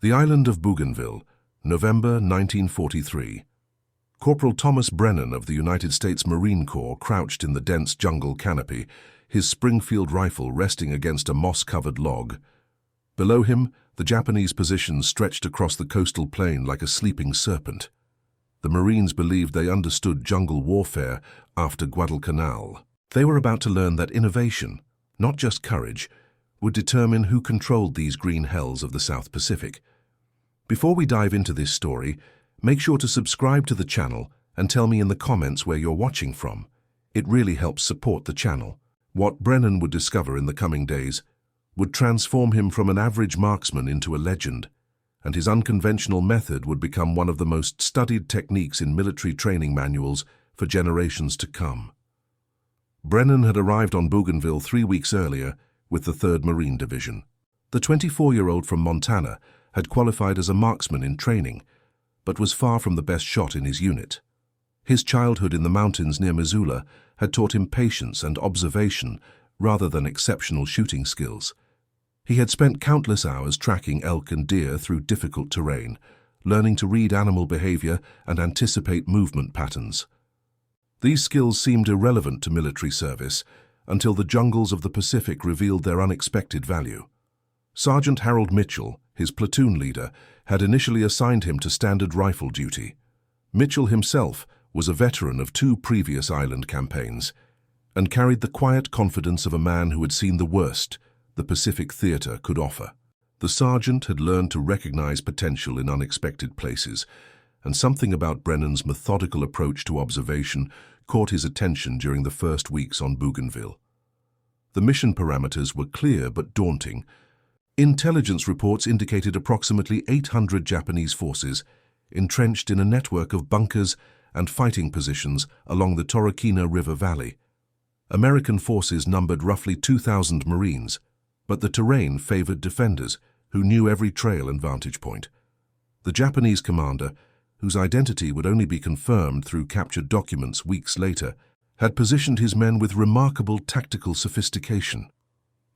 The island of Bougainville, November 1943. Corporal Thomas Brennan of the United States Marine Corps crouched in the dense jungle canopy, his Springfield rifle resting against a moss-covered log. Below him, the Japanese position stretched across the coastal plain like a sleeping serpent. The Marines believed they understood jungle warfare after Guadalcanal. They were about to learn that innovation, not just courage, would determine who controlled these green hells of the South Pacific. Before we dive into this story, make sure to subscribe to the channel and tell me in the comments where you're watching from. It really helps support the channel. What Brennan would discover in the coming days would transform him from an average marksman into a legend, and his unconventional method would become one of the most studied techniques in military training manuals for generations to come. Brennan had arrived on Bougainville 3 weeks earlier with the 3rd Marine Division. The 24-year-old from Montana had qualified as a marksman in training, but was far from the best shot in his unit. His childhood in the mountains near Missoula had taught him patience and observation rather than exceptional shooting skills. He had spent countless hours tracking elk and deer through difficult terrain, learning to read animal behavior and anticipate movement patterns. These skills seemed irrelevant to military service until the jungles of the Pacific revealed their unexpected value. Sergeant Harold Mitchell, his platoon leader, had initially assigned him to standard rifle duty. Mitchell himself was a veteran of 2 previous island campaigns and carried the quiet confidence of a man who had seen the worst the Pacific theater could offer. The sergeant had learned to recognize potential in unexpected places, and something about Brennan's methodical approach to observation caught his attention during the first weeks on Bougainville. The mission parameters were clear but daunting. Intelligence reports indicated approximately 800 Japanese forces entrenched in a network of bunkers and fighting positions along the Torquena River Valley. American forces numbered roughly 2,000 Marines, but the terrain favored defenders who knew every trail and vantage point. The Japanese commander, whose identity would only be confirmed through captured documents weeks later, had positioned his men with remarkable tactical sophistication.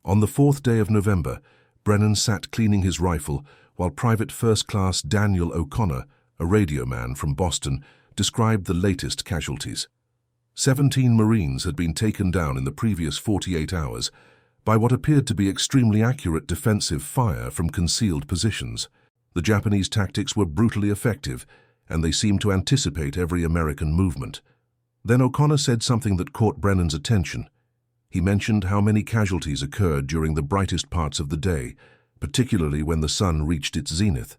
On the 4th day of November, Brennan sat cleaning his rifle while Private First Class Daniel O'Connor, a radio man from Boston, described the latest casualties. 17 Marines had been taken down in the previous 48 hours by what appeared to be extremely accurate defensive fire from concealed positions. The Japanese tactics were brutally effective, and they seemed to anticipate every American movement. Then O'Connor said something that caught Brennan's attention. He mentioned how many casualties occurred during the brightest parts of the day, particularly when the sun reached its zenith.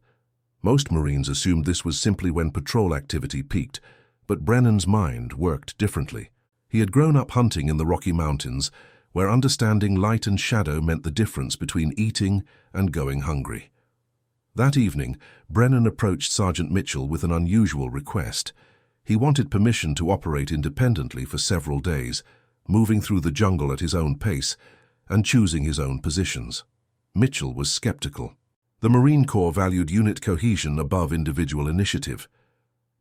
Most Marines assumed this was simply when patrol activity peaked, but Brennan's mind worked differently. He had grown up hunting in the Rocky Mountains, where understanding light and shadow meant the difference between eating and going hungry. That evening, Brennan approached Sergeant Mitchell with an unusual request. He wanted permission to operate independently for several days, moving through the jungle at his own pace and choosing his own positions. Mitchell was skeptical. The Marine Corps valued unit cohesion above individual initiative.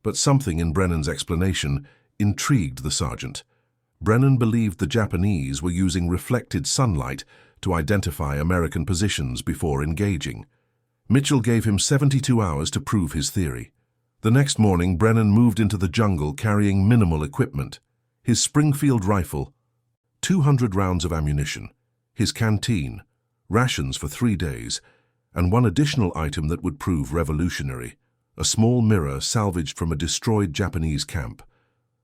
But something in Brennan's explanation intrigued the sergeant. Brennan believed the Japanese were using reflected sunlight to identify American positions before engaging. Mitchell gave him 72 hours to prove his theory. The next morning, Brennan moved into the jungle carrying minimal equipment: his Springfield rifle, 200 rounds of ammunition, his canteen, rations for 3 days, and one additional item that would prove revolutionary: a small mirror salvaged from a destroyed Japanese camp.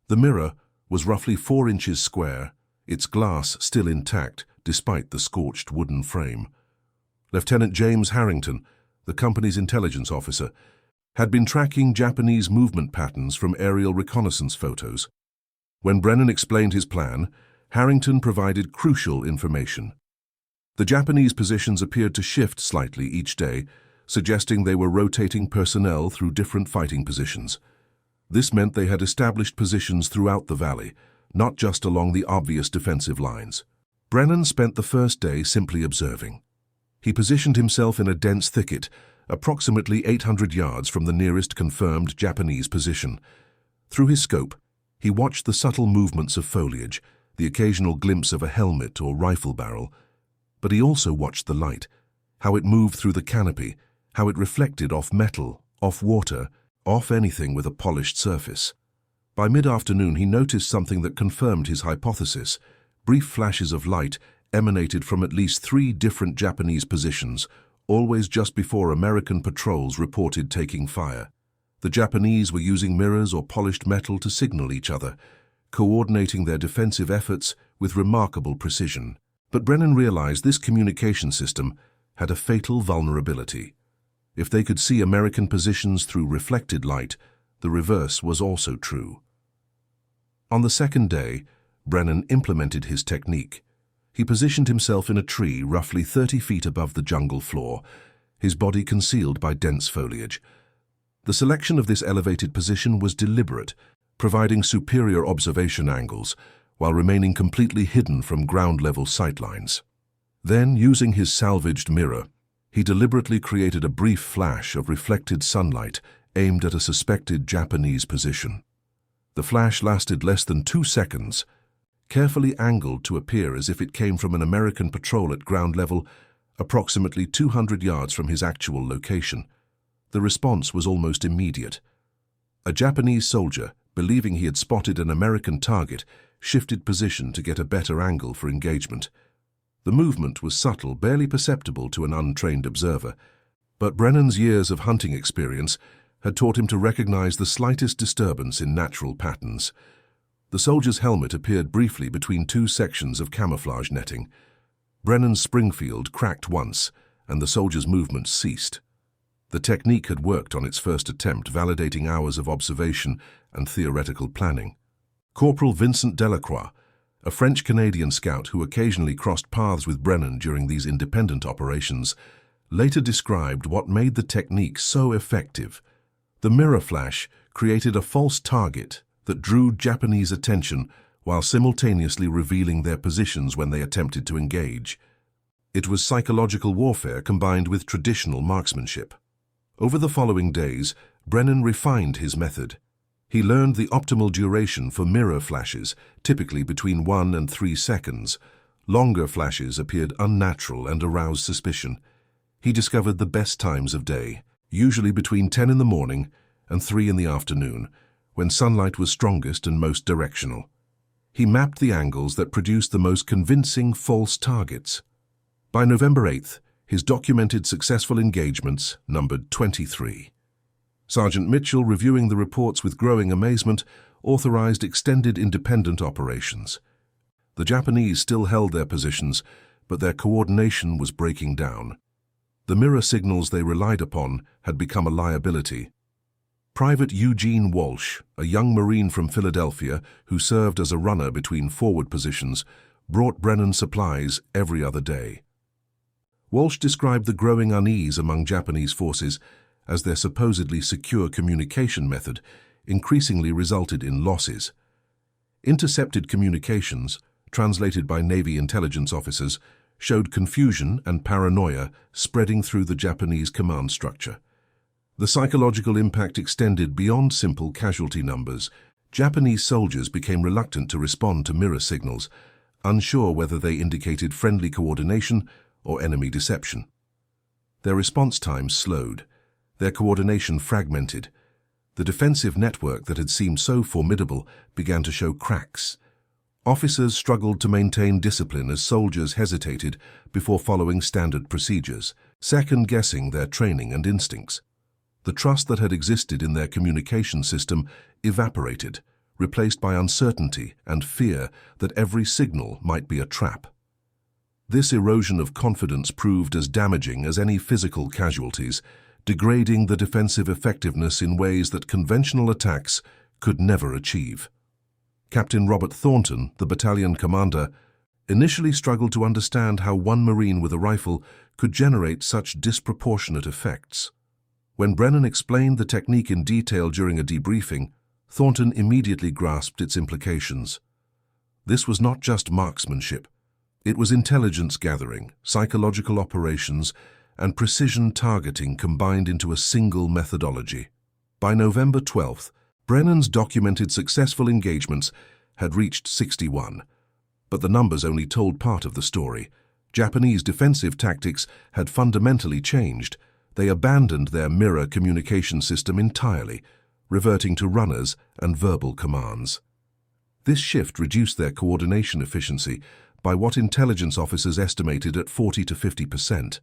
The mirror was roughly 4 inches square, its glass still intact despite the scorched wooden frame. Lieutenant James Harrington, the company's intelligence officer, had been tracking Japanese movement patterns from aerial reconnaissance photos. When Brennan explained his plan, Harrington provided crucial information. The Japanese positions appeared to shift slightly each day, suggesting they were rotating personnel through different fighting positions. This meant they had established positions throughout the valley, not just along the obvious defensive lines. Brennan spent the first day simply observing. He positioned himself in a dense thicket, approximately 800 yards from the nearest confirmed Japanese position. Through his scope, he watched the subtle movements of foliage, the occasional glimpse of a helmet or rifle barrel. But he also watched the light, how it moved through the canopy, how it reflected off metal, off water, off anything with a polished surface. By mid-afternoon, he noticed something that confirmed his hypothesis. Brief flashes of light emanated from at least 3 different Japanese positions, always just before American patrols reported taking fire. The Japanese were using mirrors or polished metal to signal each other, coordinating their defensive efforts with remarkable precision. But Brennan realized this communication system had a fatal vulnerability. If they could see American positions through reflected light, the reverse was also true. On the second day, Brennan implemented his technique. He positioned himself in a tree roughly 30 feet above the jungle floor, his body concealed by dense foliage. The selection of this elevated position was deliberate, providing superior observation angles while remaining completely hidden from ground-level sightlines. Then, using his salvaged mirror, he deliberately created a brief flash of reflected sunlight aimed at a suspected Japanese position. The flash lasted less than 2 seconds, carefully angled to appear as if it came from an American patrol at ground level, approximately 200 yards from his actual location. The response was almost immediate. A Japanese soldier, believing he had spotted an American target, shifted position to get a better angle for engagement. The movement was subtle, barely perceptible to an untrained observer, but Brennan's years of hunting experience had taught him to recognize the slightest disturbance in natural patterns. The soldier's helmet appeared briefly between 2 sections of camouflage netting. Brennan's Springfield cracked once, and the soldier's movements ceased. The technique had worked on its first attempt, validating hours of observation and theoretical planning. Corporal Vincent Delacroix, a French-Canadian scout who occasionally crossed paths with Brennan during these independent operations, later described what made the technique so effective. The mirror flash created a false target that drew Japanese attention while simultaneously revealing their positions when they attempted to engage. It was psychological warfare combined with traditional marksmanship. Over the following days, Brennan refined his method. He learned the optimal duration for mirror flashes, typically between 1 and 3 seconds. Longer flashes appeared unnatural and aroused suspicion. He discovered the best times of day, usually between 10 in the morning and 3 in the afternoon, when sunlight was strongest and most directional. He mapped the angles that produced the most convincing false targets. By November 8th, his documented successful engagements numbered 23. Sergeant Mitchell, reviewing the reports with growing amazement, authorized extended independent operations. The Japanese still held their positions, but their coordination was breaking down. The mirror signals they relied upon had become a liability. Private Eugene Walsh, a young Marine from Philadelphia who served as a runner between forward positions, brought Brennan supplies every other day. Walsh described the growing unease among Japanese forces as their supposedly secure communication method increasingly resulted in losses. Intercepted communications, translated by Navy intelligence officers, showed confusion and paranoia spreading through the Japanese command structure. The psychological impact extended beyond simple casualty numbers. Japanese soldiers became reluctant to respond to mirror signals, unsure whether they indicated friendly coordination or enemy deception. Their response times slowed, their coordination fragmented. The defensive network that had seemed so formidable began to show cracks. Officers struggled to maintain discipline as soldiers hesitated before following standard procedures, second-guessing their training and instincts. The trust that had existed in their communication system evaporated, replaced by uncertainty and fear that every signal might be a trap. This erosion of confidence proved as damaging as any physical casualties, degrading the defensive effectiveness in ways that conventional attacks could never achieve. Captain Robert Thornton, the battalion commander, initially struggled to understand how one Marine with a rifle could generate such disproportionate effects. When Brennan explained the technique in detail during a debriefing, Thornton immediately grasped its implications. This was not just marksmanship. It was intelligence gathering, psychological operations, and precision targeting combined into a single methodology. By November 12th, Brennan's documented successful engagements had reached 61, but the numbers only told part of the story. Japanese defensive tactics had fundamentally changed. They abandoned their mirror communication system entirely, reverting to runners and verbal commands. This shift reduced their coordination efficiency by what intelligence officers estimated at 40 to 50%.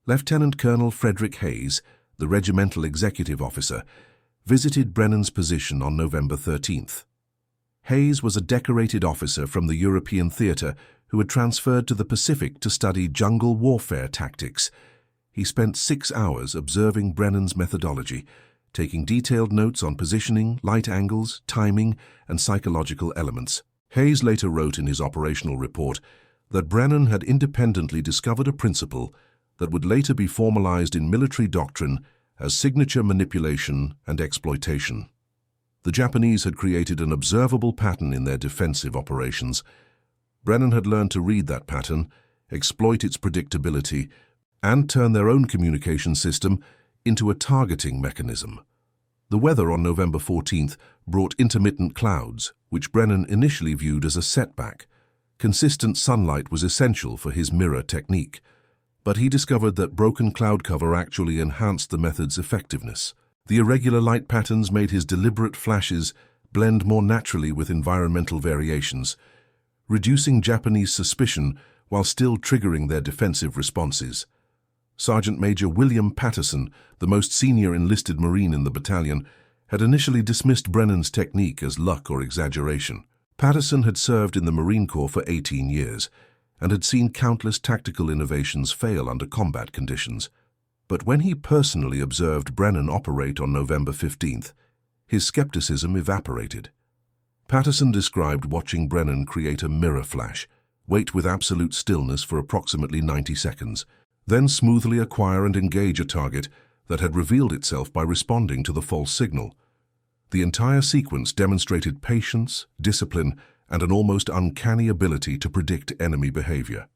Lieutenant Colonel Frederick Hayes, the regimental executive officer, visited Brennan's position on November 13th. Hayes was a decorated officer from the European theater who had transferred to the Pacific to study jungle warfare tactics. He spent 6 hours observing Brennan's methodology, taking detailed notes on positioning, light angles, timing, and psychological elements. Hayes later wrote in his operational report that Brennan had independently discovered a principle that would later be formalized in military doctrine as signature manipulation and exploitation. The Japanese had created an observable pattern in their defensive operations. Brennan had learned to read that pattern, exploit its predictability, and turn their own communication system into a targeting mechanism. The weather on November 14th brought intermittent clouds, which Brennan initially viewed as a setback. Consistent sunlight was essential for his mirror technique, but he discovered that broken cloud cover actually enhanced the method's effectiveness. The irregular light patterns made his deliberate flashes blend more naturally with environmental variations, reducing Japanese suspicion while still triggering their defensive responses. Sergeant Major William Patterson, the most senior enlisted Marine in the battalion, had initially dismissed Brennan's technique as luck or exaggeration. Patterson had served in the Marine Corps for 18 years and had seen countless tactical innovations fail under combat conditions. But when he personally observed Brennan operate on November 15th, his skepticism evaporated. Patterson described watching Brennan create a mirror flash, wait with absolute stillness for approximately 90 seconds, then smoothly acquire and engage a target that had revealed itself by responding to the false signal. The entire sequence demonstrated patience, discipline, and an almost uncanny ability to predict enemy behavior.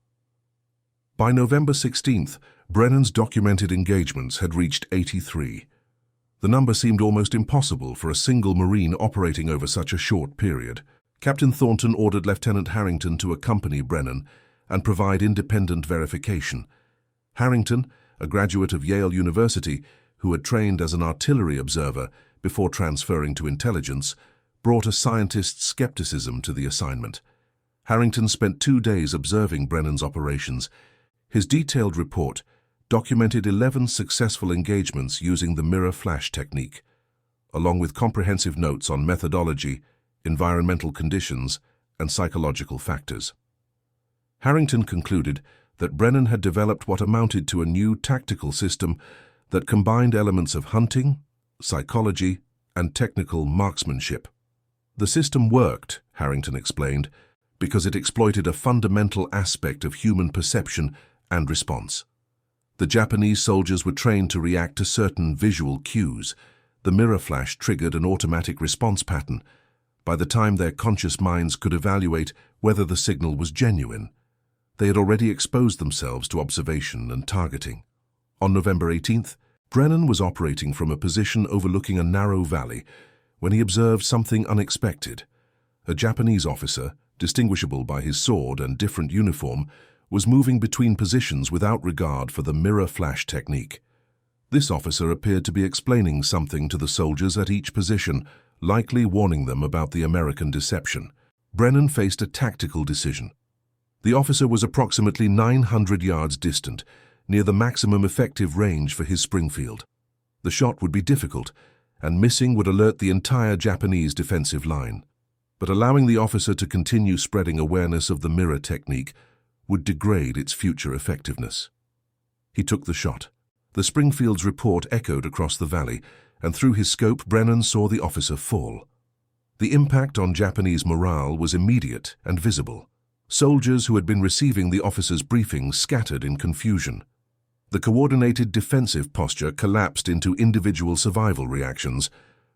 By November 16th, Brennan's documented engagements had reached 83. The number seemed almost impossible for a single Marine operating over such a short period. Captain Thornton ordered Lieutenant Harrington to accompany Brennan and provide independent verification. Harrington, a graduate of Yale University who had trained as an artillery observer before transferring to intelligence, brought a scientist's skepticism to the assignment. Harrington spent 2 days observing Brennan's operations. His detailed report documented 11 successful engagements using the mirror flash technique, along with comprehensive notes on methodology, environmental conditions, and psychological factors. Harrington concluded that Brennan had developed what amounted to a new tactical system that combined elements of hunting, psychology, and technical marksmanship. The system worked, Harrington explained, because it exploited a fundamental aspect of human perception and response. The Japanese soldiers were trained to react to certain visual cues. The mirror flash triggered an automatic response pattern. By the time their conscious minds could evaluate whether the signal was genuine, they had already exposed themselves to observation and targeting. On November 18th, Brennan was operating from a position overlooking a narrow valley when he observed something unexpected. A Japanese officer, distinguishable by his sword and different uniform, was moving between positions without regard for the mirror flash technique. This officer appeared to be explaining something to the soldiers at each position, likely warning them about the American deception. Brennan faced a tactical decision. The officer was approximately 900 yards distant, near the maximum effective range for his Springfield. The shot would be difficult, and missing would alert the entire Japanese defensive line. But allowing the officer to continue spreading awareness of the mirror technique would degrade its future effectiveness. He took the shot. The Springfield's report echoed across the valley, and through his scope Brennan saw the officer fall. The impact on Japanese morale was immediate and visible. Soldiers who had been receiving the officer's briefings scattered in confusion. The coordinated defensive posture collapsed into individual survival reactions.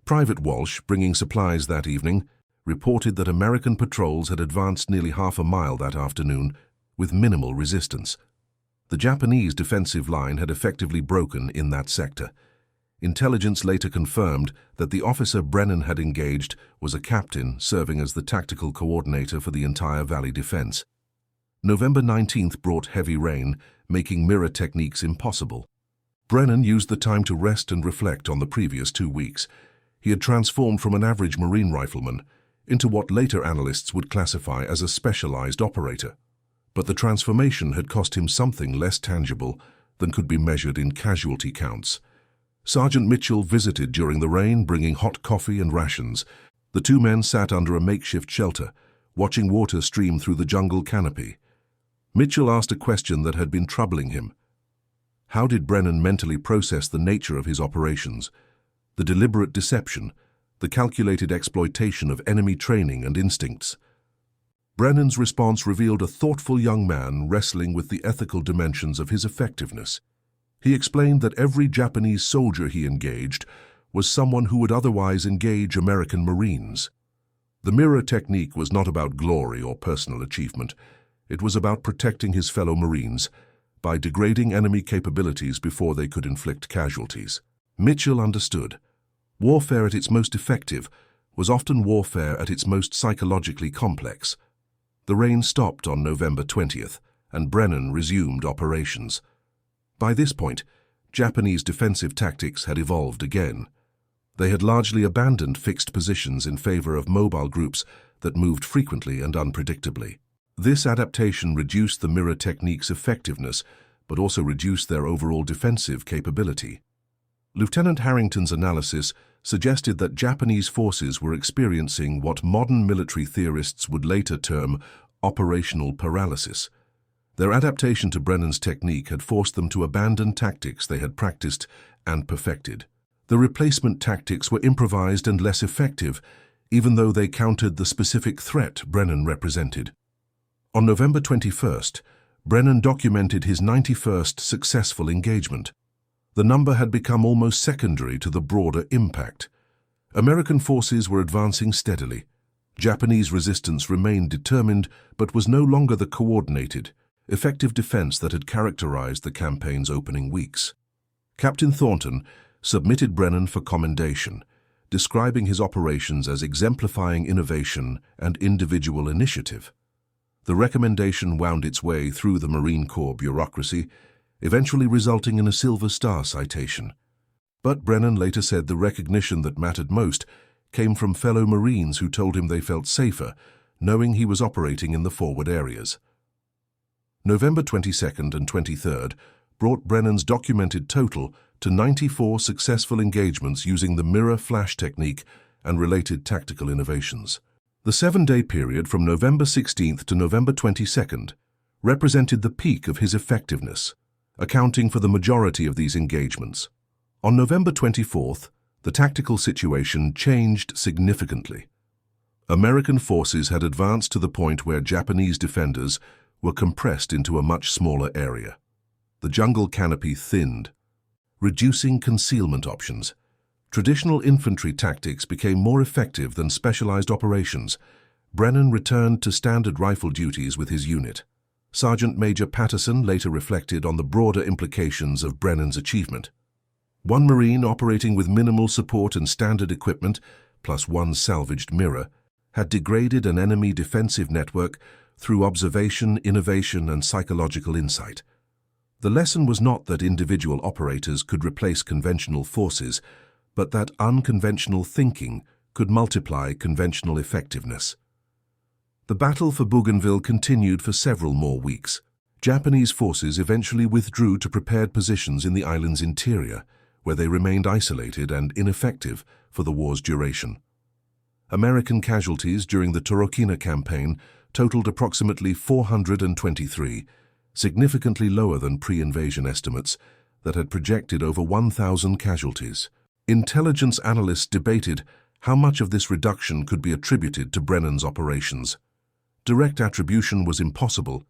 Private Walsh, bringing supplies that evening, reported that American patrols had advanced nearly half a mile that afternoon with minimal resistance. The Japanese defensive line had effectively broken in that sector. Intelligence later confirmed that the officer Brennan had engaged was a captain serving as the tactical coordinator for the entire valley defense. November 19th brought heavy rain, making mirror techniques impossible. Brennan used the time to rest and reflect on the previous 2 weeks. He had transformed from an average Marine rifleman into what later analysts would classify as a specialized operator. But the transformation had cost him something less tangible than could be measured in casualty counts. Sergeant Mitchell visited during the rain, bringing hot coffee and rations. The two men sat under a makeshift shelter, watching water stream through the jungle canopy. Mitchell asked a question that had been troubling him. How did Brennan mentally process the nature of his operations, the deliberate deception, the calculated exploitation of enemy training and instincts? Brennan's response revealed a thoughtful young man wrestling with the ethical dimensions of his effectiveness. He explained that every Japanese soldier he engaged was someone who would otherwise engage American Marines. The mirror technique was not about glory or personal achievement. It was about protecting his fellow Marines by degrading enemy capabilities before they could inflict casualties. Mitchell understood. Warfare at its most effective was often warfare at its most psychologically complex. The rain stopped on November 20th, and Brennan resumed operations. By this point, Japanese defensive tactics had evolved again. They had largely abandoned fixed positions in favor of mobile groups that moved frequently and unpredictably. This adaptation reduced the mirror technique's effectiveness, but also reduced their overall defensive capability. Lieutenant Harrington's analysis suggested that Japanese forces were experiencing what modern military theorists would later term operational paralysis. Their adaptation to Brennan's technique had forced them to abandon tactics they had practiced and perfected. The replacement tactics were improvised and less effective, even though they countered the specific threat Brennan represented. On November 21st, Brennan documented his 91st successful engagement. The number had become almost secondary to the broader impact. American forces were advancing steadily. Japanese resistance remained determined, but was no longer the coordinated, effective defense that had characterized the campaign's opening weeks. Captain Thornton submitted Brennan for commendation, describing his operations as exemplifying innovation and individual initiative. The recommendation wound its way through the Marine Corps bureaucracy, eventually resulting in a Silver Star citation. But Brennan later said the recognition that mattered most came from fellow Marines who told him they felt safer, knowing he was operating in the forward areas. November 22nd and 23rd brought Brennan's documented total to 94 successful engagements using the mirror flash technique and related tactical innovations. The 7-day period from November 16th to November 22nd represented the peak of his effectiveness, accounting for the majority of these engagements. On November 24th, the tactical situation changed significantly. American forces had advanced to the point where Japanese defenders were compressed into a much smaller area. The jungle canopy thinned, reducing concealment options. Traditional infantry tactics became more effective than specialized operations. Brennan returned to standard rifle duties with his unit. Sergeant Major Patterson later reflected on the broader implications of Brennan's achievement. One Marine operating with minimal support and standard equipment, plus one salvaged mirror, had degraded an enemy defensive network through observation, innovation, and psychological insight. The lesson was not that individual operators could replace conventional forces, but that unconventional thinking could multiply conventional effectiveness. The battle for Bougainville continued for several more weeks. Japanese forces eventually withdrew to prepared positions in the island's interior, where they remained isolated and ineffective for the war's duration. American casualties during the Torokina campaign totaled approximately 423, significantly lower than pre-invasion estimates that had projected over 1,000 casualties. Intelligence analysts debated how much of this reduction could be attributed to Brennan's operations. Direct attribution was impossible,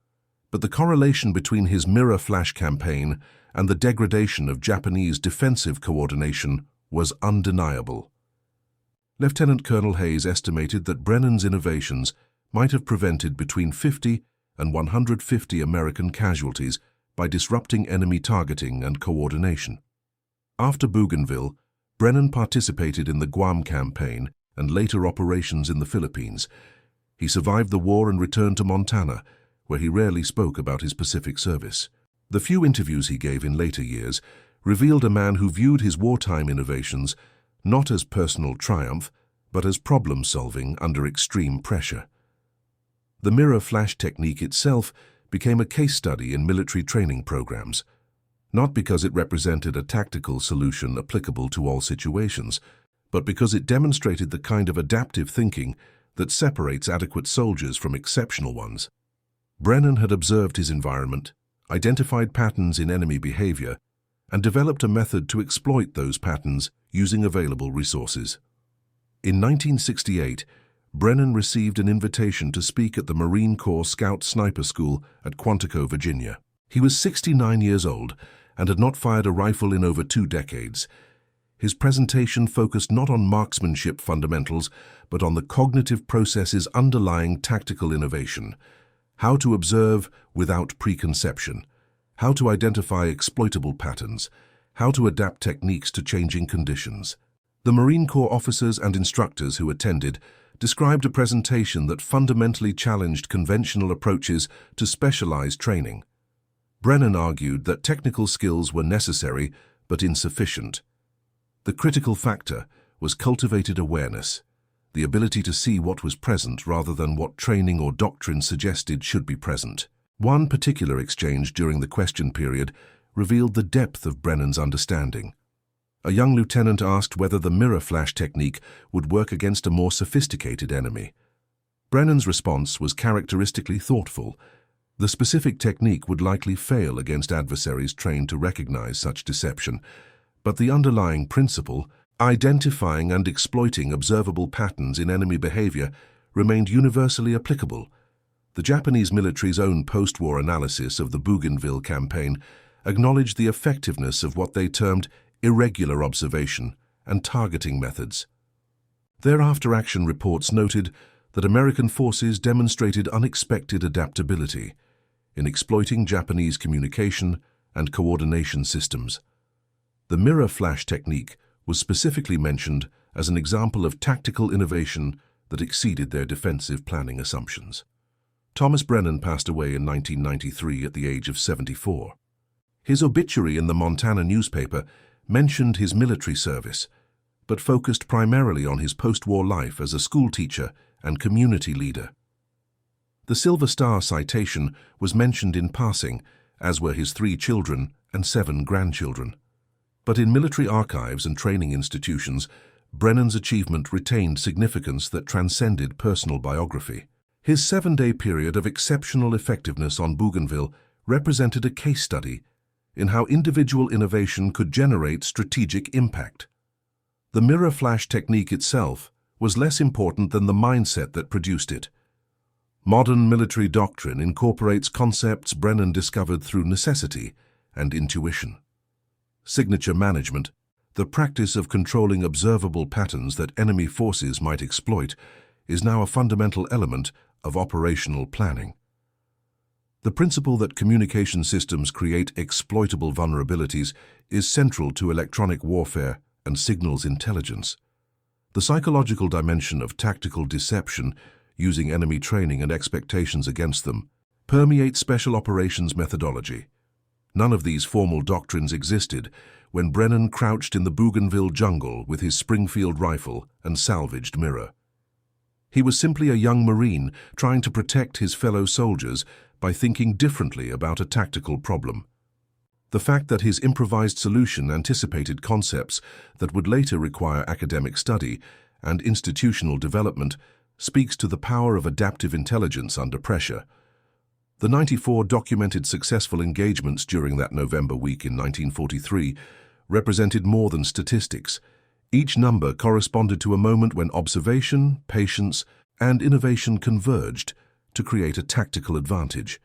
but the correlation between his mirror flash campaign and the degradation of Japanese defensive coordination was undeniable. Lieutenant Colonel Hayes estimated that Brennan's innovations might have prevented between 50 and 150 American casualties by disrupting enemy targeting and coordination. After Bougainville, Brennan participated in the Guam campaign and later operations in the Philippines. He survived the war and returned to Montana, where he rarely spoke about his Pacific service. The few interviews he gave in later years revealed a man who viewed his wartime innovations not as personal triumph, but as problem-solving under extreme pressure. The mirror flash technique itself became a case study in military training programs, not because it represented a tactical solution applicable to all situations, but because it demonstrated the kind of adaptive thinking that separates adequate soldiers from exceptional ones. Brennan had observed his environment, identified patterns in enemy behavior, and developed a method to exploit those patterns using available resources. In 1968, Brennan received an invitation to speak at the Marine Corps Scout Sniper School at Quantico, Virginia. He was 69 years old and had not fired a rifle in over 2 decades. His presentation focused not on marksmanship fundamentals, but on the cognitive processes underlying tactical innovation: how to observe without preconception, how to identify exploitable patterns, how to adapt techniques to changing conditions. The Marine Corps officers and instructors who attended described a presentation that fundamentally challenged conventional approaches to specialized training. Brennan argued that technical skills were necessary but insufficient. The critical factor was cultivated awareness, the ability to see what was present rather than what training or doctrine suggested should be present. One particular exchange during the question period revealed the depth of Brennan's understanding. A young lieutenant asked whether the mirror flash technique would work against a more sophisticated enemy. Brennan's response was characteristically thoughtful. The specific technique would likely fail against adversaries trained to recognize such deception, but the underlying principle, identifying and exploiting observable patterns in enemy behavior, remained universally applicable. The Japanese military's own post-war analysis of the Bougainville campaign acknowledged the effectiveness of what they termed irregular observation and targeting methods. Their after-action reports noted that American forces demonstrated unexpected adaptability in exploiting Japanese communication and coordination systems. The mirror flash technique was specifically mentioned as an example of tactical innovation that exceeded their defensive planning assumptions. Thomas Brennan passed away in 1993 at the age of 74. His obituary in the Montana newspaper mentioned his military service, but focused primarily on his post-war life as a schoolteacher and community leader. The Silver Star citation was mentioned in passing, as were his 3 children and 7 grandchildren. But in military archives and training institutions, Brennan's achievement retained significance that transcended personal biography. His 7-day period of exceptional effectiveness on Bougainville represented a case study in how individual innovation could generate strategic impact. The mirror flash technique itself was less important than the mindset that produced it. Modern military doctrine incorporates concepts Brennan discovered through necessity and intuition. Signature management, the practice of controlling observable patterns that enemy forces might exploit, is now a fundamental element of operational planning. The principle that communication systems create exploitable vulnerabilities is central to electronic warfare and signals intelligence. The psychological dimension of tactical deception, using enemy training and expectations against them, permeates special operations methodology. None of these formal doctrines existed when Brennan crouched in the Bougainville jungle with his Springfield rifle and salvaged mirror. He was simply a young Marine trying to protect his fellow soldiers by thinking differently about a tactical problem. The fact that his improvised solution anticipated concepts that would later require academic study and institutional development speaks to the power of adaptive intelligence under pressure. The 94 documented successful engagements during that November week in 1943 represented more than statistics. Each number corresponded to a moment when observation, patience, and innovation converged to create a tactical advantage.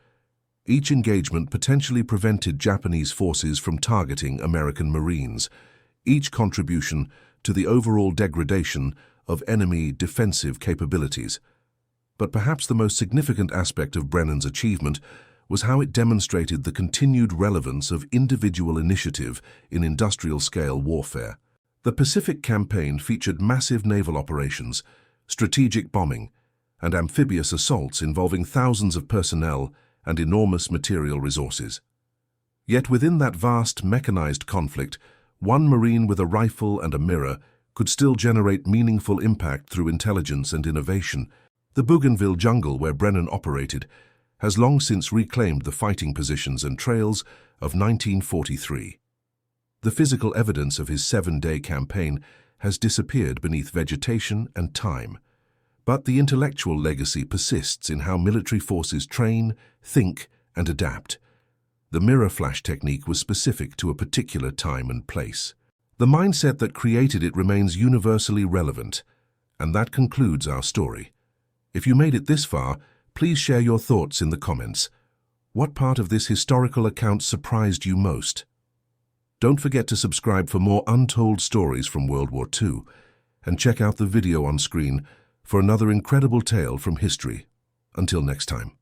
Each engagement potentially prevented Japanese forces from targeting American Marines, each contribution to the overall degradation of enemy defensive capabilities. But perhaps the most significant aspect of Brennan's achievement was how it demonstrated the continued relevance of individual initiative in industrial-scale warfare. The Pacific Campaign featured massive naval operations, strategic bombing, and amphibious assaults involving thousands of personnel and enormous material resources. Yet within that vast mechanized conflict, one Marine with a rifle and a mirror could still generate meaningful impact through intelligence and innovation. The Bougainville jungle where Brennan operated has long since reclaimed the fighting positions and trails of 1943. The physical evidence of his 7-day campaign has disappeared beneath vegetation and time, but the intellectual legacy persists in how military forces train, think, and adapt. The mirror flash technique was specific to a particular time and place. The mindset that created it remains universally relevant, and that concludes our story. If you made it this far, please share your thoughts in the comments. What part of this historical account surprised you most? Don't forget to subscribe for more untold stories from World War II, and check out the video on screen for another incredible tale from history. Until next time.